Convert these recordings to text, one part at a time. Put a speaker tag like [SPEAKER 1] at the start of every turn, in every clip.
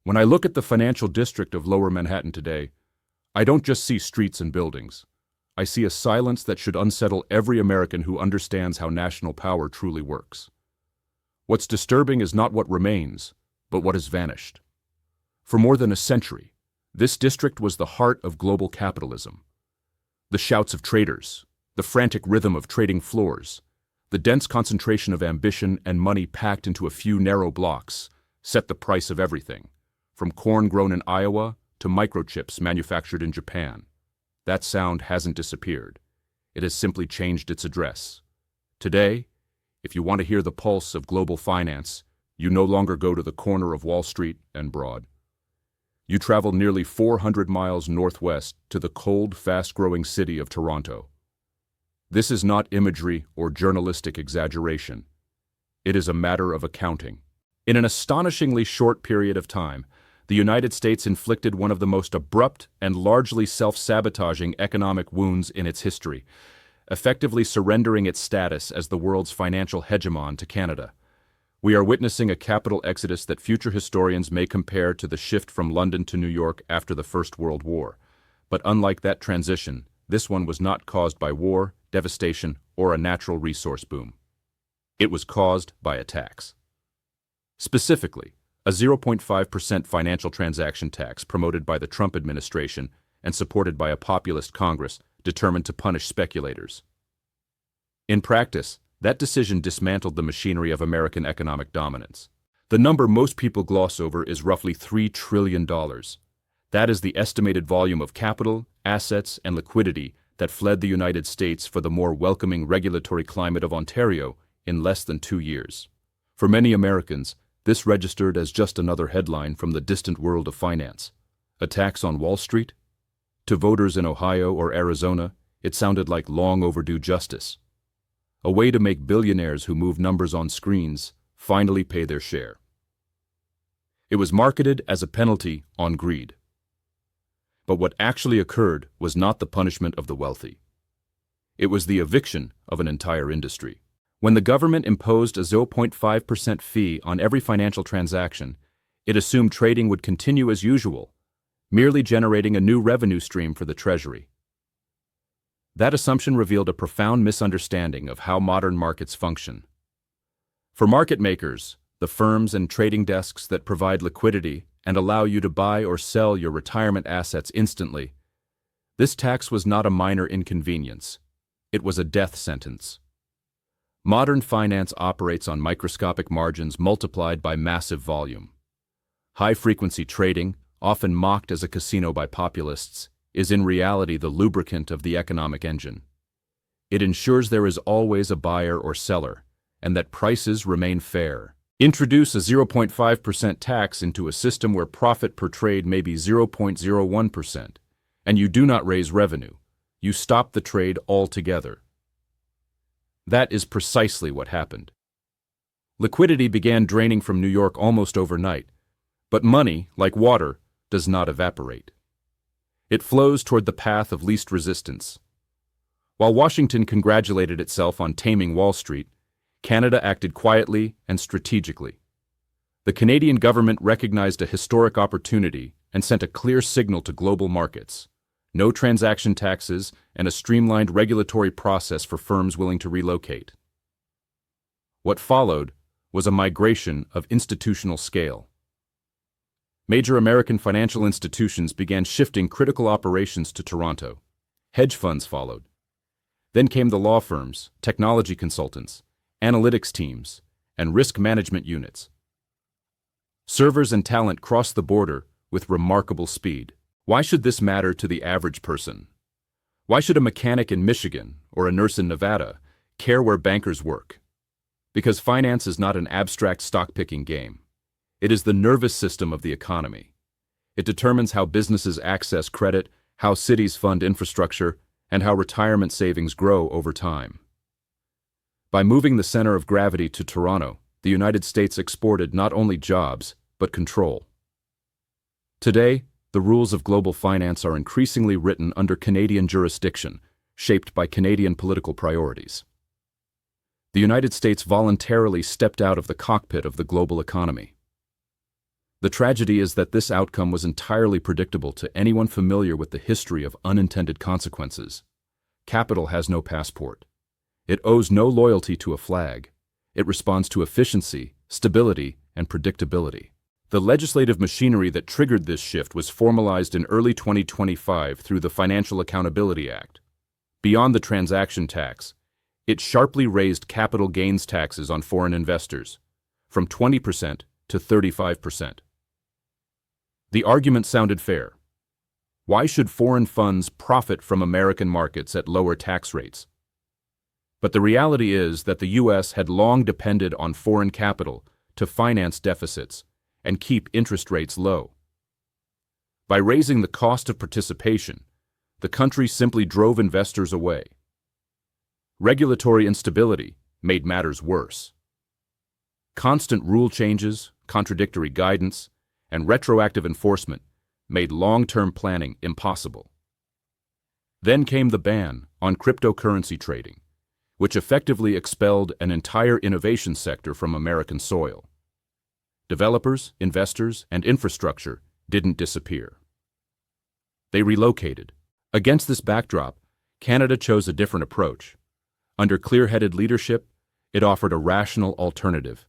[SPEAKER 1] When I look at the financial district of Lower Manhattan today, I don't just see streets and buildings. I see a silence that should unsettle every American who understands how national power truly works. What's disturbing is not what remains, but what has vanished. For more than a century, this district was the heart of global capitalism. The shouts of traders, the frantic rhythm of trading floors, the dense concentration of ambition and money packed into a few narrow blocks set the price of everything, from corn grown in Iowa to microchips manufactured in Japan. That sound hasn't disappeared. It has simply changed its address. Today, if you want to hear the pulse of global finance, you no longer go to the corner of Wall Street and Broad. You travel nearly 400 miles northwest to the cold, fast-growing city of Toronto. This is not imagery or journalistic exaggeration. It is a matter of accounting. In an astonishingly short period of time, the United States inflicted one of the most abrupt and largely self-sabotaging economic wounds in its history, effectively surrendering its status as the world's financial hegemon to Canada. We are witnessing a capital exodus that future historians may compare to the shift from London to New York after the First World War. But unlike that transition, this one was not caused by war, devastation, or a natural resource boom. It was caused by a tax. Specifically, a 0.5% financial transaction tax promoted by the Trump administration and supported by a populist Congress determined to punish speculators. In practice, that decision dismantled the machinery of American economic dominance. The number most people gloss over is roughly $3 trillion. That is the estimated volume of capital, assets, and liquidity that fled the United States for the more welcoming regulatory climate of Ontario in less than 2 years. For many Americans, this registered as just another headline from the distant world of finance. A tax on Wall Street? To voters in Ohio or Arizona, it sounded like long overdue justice. A way to make billionaires who move numbers on screens finally pay their share. It was marketed as a penalty on greed. But what actually occurred was not the punishment of the wealthy. It was the eviction of an entire industry. When the government imposed a 0.5% fee on every financial transaction, it assumed trading would continue as usual, merely generating a new revenue stream for the Treasury. That assumption revealed a profound misunderstanding of how modern markets function. For market makers, the firms and trading desks that provide liquidity and allow you to buy or sell your retirement assets instantly, this tax was not a minor inconvenience. It was a death sentence. Modern finance operates on microscopic margins multiplied by massive volume. High-frequency trading, often mocked as a casino by populists, is in reality the lubricant of the economic engine. It ensures there is always a buyer or seller, and that prices remain fair. Introduce a 0.5% tax into a system where profit per trade may be 0.01%, and you do not raise revenue. You stop the trade altogether. That is precisely what happened. Liquidity began draining from New York almost overnight, but money, like water, does not evaporate. It flows toward the path of least resistance. While Washington congratulated itself on taming Wall Street, Canada acted quietly and strategically. The Canadian government recognized a historic opportunity and sent a clear signal to global markets: no transaction taxes and a streamlined regulatory process for firms willing to relocate. What followed was a migration of institutional scale. Major American financial institutions began shifting critical operations to Toronto. Hedge funds followed. Then came the law firms, technology consultants, analytics teams, and risk management units. Servers and talent crossed the border with remarkable speed. Why should this matter to the average person? Why should a mechanic in Michigan or a nurse in Nevada care where bankers work? Because finance is not an abstract stock-picking game. It is the nervous system of the economy. It determines how businesses access credit, how cities fund infrastructure, and how retirement savings grow over time. By moving the center of gravity to Toronto, the United States exported not only jobs, but control. Today, the rules of global finance are increasingly written under Canadian jurisdiction, shaped by Canadian political priorities. The United States voluntarily stepped out of the cockpit of the global economy. The tragedy is that this outcome was entirely predictable to anyone familiar with the history of unintended consequences. Capital has no passport. It owes no loyalty to a flag. It responds to efficiency, stability, and predictability. The legislative machinery that triggered this shift was formalized in early 2025 through the Financial Accountability Act. Beyond the transaction tax, it sharply raised capital gains taxes on foreign investors, from 20% to 35%. The argument sounded fair. Why should foreign funds profit from American markets at lower tax rates? But the reality is that the U.S. had long depended on foreign capital to finance deficits and keep interest rates low. By raising the cost of participation, the country simply drove investors away. Regulatory instability made matters worse. Constant rule changes, contradictory guidance, and retroactive enforcement made long-term planning impossible. Then came the ban on cryptocurrency trading, which effectively expelled an entire innovation sector from American soil. Developers, investors, and infrastructure didn't disappear. They relocated. Against this backdrop, Canada chose a different approach. Under clear-headed leadership, it offered a rational alternative.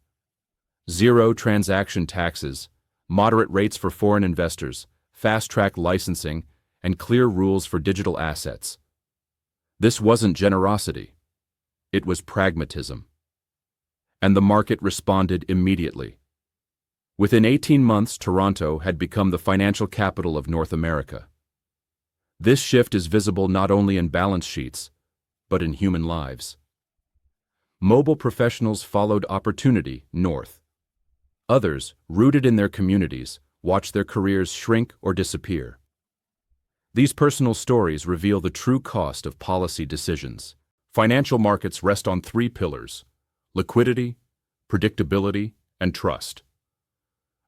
[SPEAKER 1] Zero transaction taxes, moderate rates for foreign investors, fast-track licensing, and clear rules for digital assets. This wasn't generosity. It was pragmatism. And the market responded immediately. Within 18 months, Toronto had become the financial capital of North America. This shift is visible not only in balance sheets, but in human lives. Mobile professionals followed opportunity north. Others, rooted in their communities, watched their careers shrink or disappear. These personal stories reveal the true cost of policy decisions. Financial markets rest on three pillars: liquidity, predictability, and trust.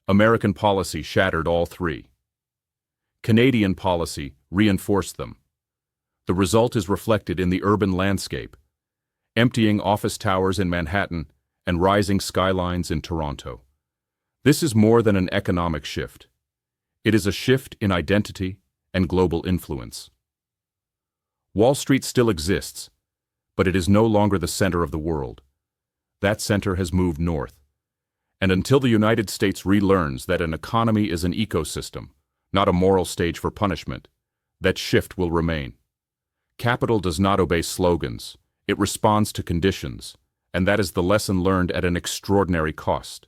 [SPEAKER 1] American policy shattered all three. Canadian policy reinforced them. The result is reflected in the urban landscape: emptying office towers in Manhattan and rising skylines in Toronto. This is more than an economic shift. It is a shift in identity and global influence. Wall Street still exists, but it is no longer the center of the world. That center has moved north. And until the United States relearns that an economy is an ecosystem, not a moral stage for punishment, that shift will remain. Capital does not obey slogans. It responds to conditions, and that is the lesson learned at an extraordinary cost.